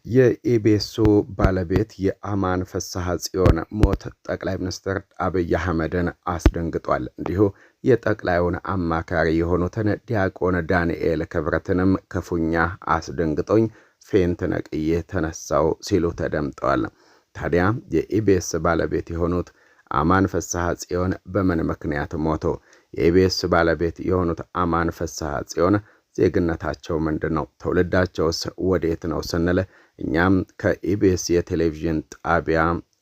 የኢቢኤሱ ባለቤት የአማን ፍስሐ ጽዮን ሞት ጠቅላይ ሚኒስትር አብይ አህመድን አስደንግጧል። እንዲሁ የጠቅላዩን አማካሪ የሆኑትን ዲያቆን ዳንኤል ክብረትንም ክፉኛ አስደንግጦኝ ፌንት ነቅዬ ተነሳው ሲሉ ተደምጠዋል። ታዲያ የኢቢኤስ ባለቤት የሆኑት አማን ፍስሐ ጽዮን በምን ምክንያት ሞቶ? የኢቢኤስ ባለቤት የሆኑት አማን ፍስሐ ጽዮን ዜግነታቸው ምንድነው? ትውልዳቸውስ ወዴት ነው ስንል እኛም ከኢቢኤስ የቴሌቪዥን ጣቢያ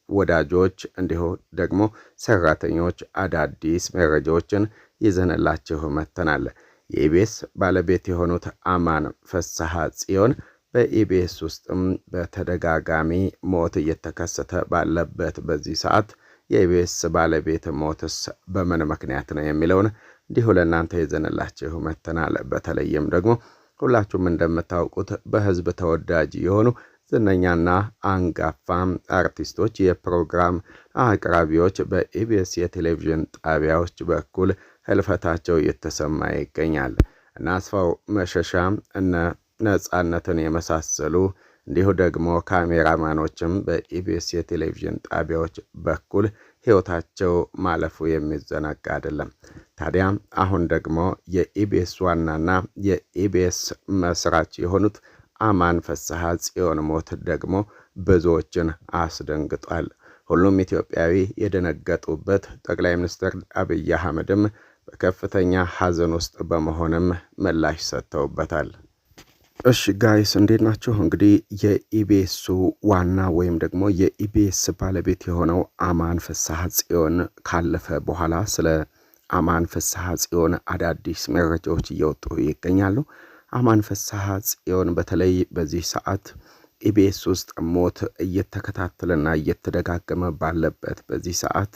ወዳጆች እንዲሁ ደግሞ ሰራተኞች አዳዲስ መረጃዎችን ይዘንላችሁ መጥተናል። የኢቢኤስ ባለቤት የሆኑት አማን ፍስሐ ጽዮን በኢቢኤስ ውስጥም በተደጋጋሚ ሞት እየተከሰተ ባለበት በዚህ ሰዓት የኢቢኤስ ባለቤት ሞትስ በምን ምክንያት ነው የሚለውን እንዲሁ ለእናንተ ይዘንላችሁ መጥተናል። በተለይም ደግሞ ሁላችሁም እንደምታውቁት በህዝብ ተወዳጅ የሆኑ ዝነኛና አንጋፋ አርቲስቶች የፕሮግራም አቅራቢዎች በኢቢኤስ የቴሌቪዥን ጣቢያዎች በኩል ህልፈታቸው እየተሰማ ይገኛል። እና አስፋው መሸሻ እነ ነጻነትን የመሳሰሉ እንዲሁ ደግሞ ካሜራማኖችም በኢቢኤስ የቴሌቪዥን ጣቢያዎች በኩል ህይወታቸው ማለፉ የሚዘነጋ አይደለም። ታዲያ አሁን ደግሞ የኢቢኤስ ዋናና የኢቢኤስ መስራች የሆኑት አማን ፍስሐ ጽዮን ሞት ደግሞ ብዙዎችን አስደንግጧል። ሁሉም ኢትዮጵያዊ የደነገጡበት ጠቅላይ ሚኒስትር አብይ አህመድም በከፍተኛ ሐዘን ውስጥ በመሆንም ምላሽ ሰጥተውበታል። እሺ ጋይስ እንዴት ናችሁ? እንግዲህ የኢቢኤሱ ዋና ወይም ደግሞ የኢቢኤስ ባለቤት የሆነው አማን ፍስሐ ጽዮን ካለፈ በኋላ ስለ አማን ፍስሐ ጽዮን አዳዲስ መረጃዎች እየወጡ ይገኛሉ። አማን ፍስሐ ጽዮን በተለይ በዚህ ሰዓት ኢቢኤስ ውስጥ ሞት እየተከታተለና እየተደጋገመ ባለበት በዚህ ሰዓት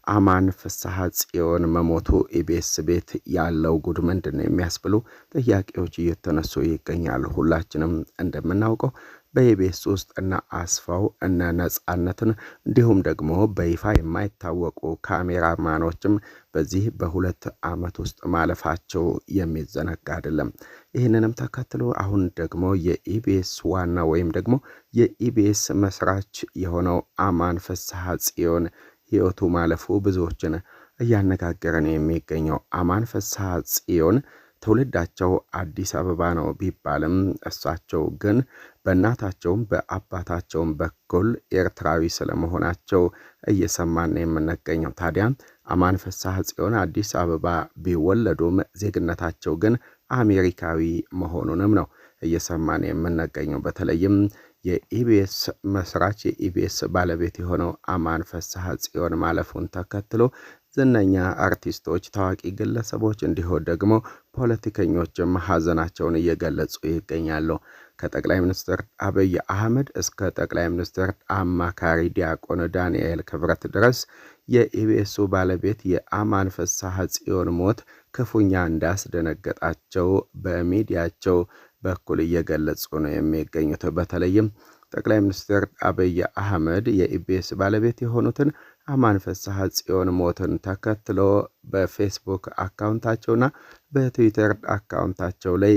አማን ፍስሐ ጽዮን መሞቱ ኢቢኤስ ቤት ያለው ጉድ ምንድነው የሚያስብሉ ጥያቄዎች እየተነሱ ይገኛሉ። ሁላችንም እንደምናውቀው በኢቢኤስ ውስጥ እነ አስፋው እነ ነጻነትን እንዲሁም ደግሞ በይፋ የማይታወቁ ካሜራማኖችም በዚህ በሁለት ዓመት ውስጥ ማለፋቸው የሚዘነጋ አይደለም። ይህንንም ተከትሎ አሁን ደግሞ የኢቢኤስ ዋና ወይም ደግሞ የኢቢኤስ መስራች የሆነው አማን ፍስሐ ጽዮን ህይወቱ ማለፉ ብዙዎችን እያነጋገረ ነው የሚገኘው። አማን ፍስሐ ጽዮን ትውልዳቸው አዲስ አበባ ነው ቢባልም እሳቸው ግን በእናታቸውም በአባታቸውም በኩል ኤርትራዊ ስለመሆናቸው እየሰማን ነው የምንገኘው። ታዲያ አማን ፍስሐ ጽዮን አዲስ አበባ ቢወለዱም ዜግነታቸው ግን አሜሪካዊ መሆኑንም ነው እየሰማን የምንገኘው። በተለይም የኢቢኤስ መስራች የኢቢኤስ ባለቤት የሆነው አማን ፍስሐ ጽዮን ማለፉን ተከትሎ ዝነኛ አርቲስቶች፣ ታዋቂ ግለሰቦች እንዲሁ ደግሞ ፖለቲከኞችም ሐዘናቸውን እየገለጹ ይገኛሉ። ከጠቅላይ ሚኒስትር አብይ አህመድ እስከ ጠቅላይ ሚኒስትር አማካሪ ዲያቆን ዳንኤል ክብረት ድረስ የኢቢኤሱ ባለቤት የአማን ፍስሐ ጽዮን ሞት ክፉኛ እንዳስደነገጣቸው በሚዲያቸው በኩል እየገለጹ ነው የሚገኙት። በተለይም ጠቅላይ ሚኒስትር አብይ አህመድ የኢቢኤስ ባለቤት የሆኑትን አማን ፍስሐ ጽዮን ሞትን ተከትሎ በፌስቡክ አካውንታቸውና በትዊተር አካውንታቸው ላይ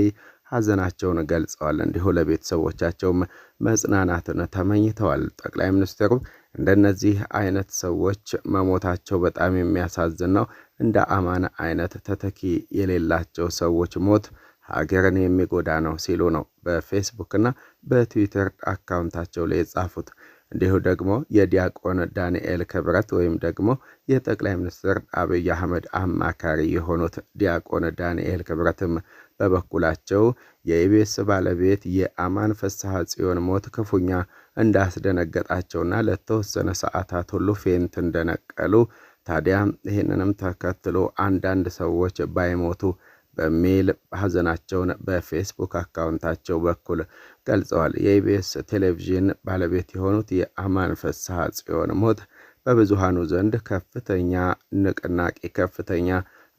ሐዘናቸውን ገልጸዋል። እንዲሁ ለቤተሰቦቻቸውም መጽናናትን ተመኝተዋል። ጠቅላይ ሚኒስትሩ እንደነዚህ አይነት ሰዎች መሞታቸው በጣም የሚያሳዝን ነው። እንደ አማን አይነት ተተኪ የሌላቸው ሰዎች ሞት ሀገርን የሚጎዳ ነው ሲሉ ነው በፌስቡክና በትዊተር አካውንታቸው ላይ የጻፉት። እንዲሁ ደግሞ የዲያቆን ዳንኤል ክብረት ወይም ደግሞ የጠቅላይ ሚኒስትር አብይ አህመድ አማካሪ የሆኑት ዲያቆን ዳንኤል ክብረትም በበኩላቸው የኢቢኤስ ባለቤት የአማን ፍስሐ ጽዮን ሞት ክፉኛ እንዳስደነገጣቸውና ለተወሰነ ሰዓታት ሁሉ ፌንት እንደነቀሉ፣ ታዲያ ይህንንም ተከትሎ አንዳንድ ሰዎች ባይሞቱ በሚል ሐዘናቸውን በፌስቡክ አካውንታቸው በኩል ገልጸዋል። የኢቢኤስ ቴሌቪዥን ባለቤት የሆኑት የአማን ፍስሐ ጽዮን ሞት በብዙሃኑ ዘንድ ከፍተኛ ንቅናቄ፣ ከፍተኛ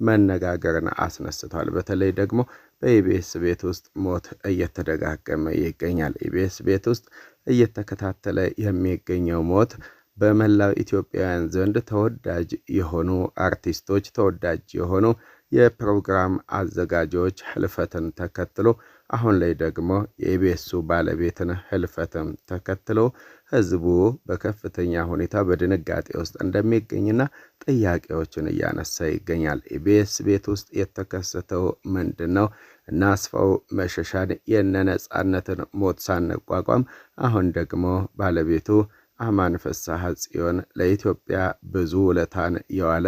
መነጋገርን አስነስቷል። በተለይ ደግሞ በኢቢኤስ ቤት ውስጥ ሞት እየተደጋገመ ይገኛል። ኢቢኤስ ቤት ውስጥ እየተከታተለ የሚገኘው ሞት በመላው ኢትዮጵያውያን ዘንድ ተወዳጅ የሆኑ አርቲስቶች፣ ተወዳጅ የሆኑ የፕሮግራም አዘጋጆች ህልፈትን ተከትሎ አሁን ላይ ደግሞ የኢቢኤሱ ባለቤትን ህልፈትም ተከትሎ ህዝቡ በከፍተኛ ሁኔታ በድንጋጤ ውስጥ እንደሚገኝና ጥያቄዎችን እያነሳ ይገኛል። ኢቢኤስ ቤት ውስጥ የተከሰተው ምንድነው? እና አስፋው መሸሻን የነጻነትን ሞት ሳንቋቋም አሁን ደግሞ ባለቤቱ አማን ፍስሐ ጽዮን ለኢትዮጵያ ብዙ ውለታን የዋለ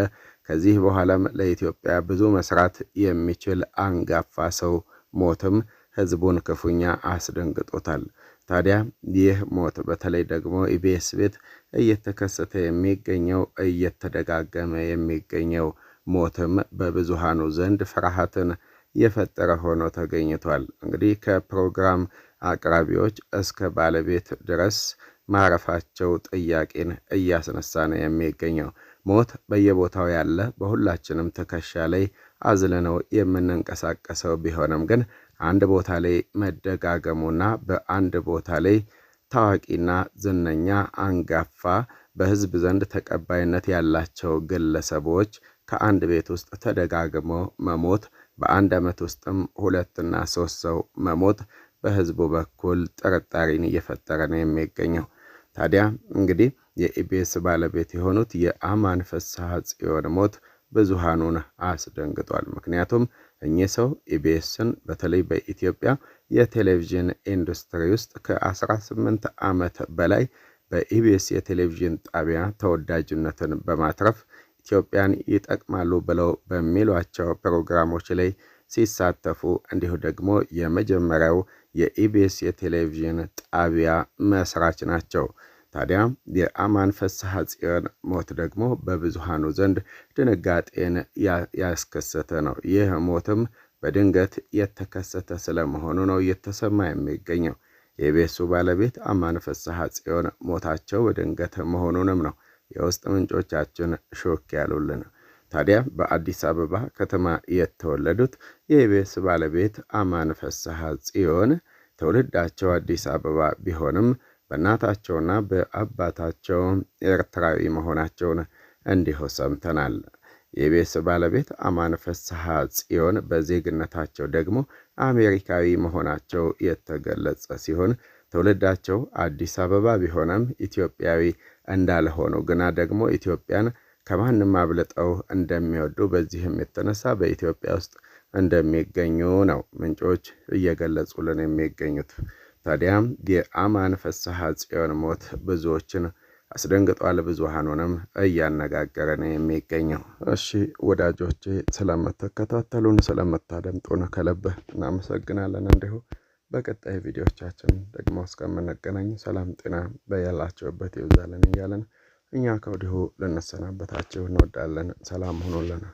ከዚህ በኋላም ለኢትዮጵያ ብዙ መስራት የሚችል አንጋፋ ሰው ሞትም ህዝቡን ክፉኛ አስደንግጦታል። ታዲያ ይህ ሞት በተለይ ደግሞ ኢቢኤስ ቤት እየተከሰተ የሚገኘው እየተደጋገመ የሚገኘው ሞትም በብዙሃኑ ዘንድ ፍርሃትን የፈጠረ ሆኖ ተገኝቷል። እንግዲህ ከፕሮግራም አቅራቢዎች እስከ ባለቤት ድረስ ማረፋቸው ጥያቄን እያስነሳ ነው የሚገኘው። ሞት በየቦታው ያለ በሁላችንም ትከሻ ላይ አዝለነው የምንንቀሳቀሰው ቢሆንም ግን አንድ ቦታ ላይ መደጋገሙና በአንድ ቦታ ላይ ታዋቂና ዝነኛ አንጋፋ በህዝብ ዘንድ ተቀባይነት ያላቸው ግለሰቦች ከአንድ ቤት ውስጥ ተደጋግሞ መሞት በአንድ ዓመት ውስጥም 2 እና 3 ሰው መሞት በህዝቡ በኩል ጥርጣሬን እየፈጠረ ነው የሚገኘው። ታዲያ እንግዲህ የኢቢኤስ ባለቤት የሆኑት የአማን ፍስሐ ጽዮን ሞት ብዙሃኑን አስደንግጧል። ምክንያቱም እኚህ ሰው ኢቢኤስን በተለይ በኢትዮጵያ የቴሌቪዥን ኢንዱስትሪ ውስጥ ከ18 ዓመት በላይ በኢቢኤስ የቴሌቪዥን ጣቢያ ተወዳጅነትን በማትረፍ ኢትዮጵያን ይጠቅማሉ ብለው በሚሏቸው ፕሮግራሞች ላይ ሲሳተፉ እንዲሁ ደግሞ የመጀመሪያው የኢቢኤስ የቴሌቪዥን ጣቢያ መስራች ናቸው። ታዲያ የአማን ፍስሐ ጽዮን ሞት ደግሞ በብዙሃኑ ዘንድ ድንጋጤን ያስከሰተ ነው። ይህ ሞትም በድንገት የተከሰተ ስለመሆኑ ነው እየተሰማ የሚገኘው። የኢቢኤሱ ባለቤት አማን ፍስሐ ጽዮን ሞታቸው በድንገት መሆኑንም ነው የውስጥ ምንጮቻችን ሾክ ያሉልን። ታዲያ በአዲስ አበባ ከተማ የተወለዱት የኢቢኤስ ባለቤት አማን ፍስሐ ጽዮን ትውልዳቸው አዲስ አበባ ቢሆንም በእናታቸውና በአባታቸው ኤርትራዊ መሆናቸውን እንዲሁ ሰምተናል። የኢቢኤስ ባለቤት አማን ፍስሐ ጽዮን በዜግነታቸው ደግሞ አሜሪካዊ መሆናቸው የተገለጸ ሲሆን ትውልዳቸው አዲስ አበባ ቢሆንም ኢትዮጵያዊ እንዳልሆኑ ግና ደግሞ ኢትዮጵያን ከማንም አብልጠው እንደሚወዱ በዚህም የተነሳ በኢትዮጵያ ውስጥ እንደሚገኙ ነው ምንጮች እየገለጹልን የሚገኙት። ታዲያም የአማን ፍስሐ ጽዮን ሞት ብዙዎችን አስደንግጧል፣ ብዙሃኑንም እያነጋገረ ነው የሚገኘው። እሺ ወዳጆቼ ስለምትከታተሉን ስለምታደምጡን ከልብ እናመሰግናለን። እንዲሁ በቀጣይ ቪዲዮቻችን ደግሞ እስከምንገናኝ ሰላም ጤና በያላችሁበት ይብዛልን እያለን እኛ ከወዲሁ ልንሰናበታችሁ እንወዳለን። ሰላም ሁኑልን።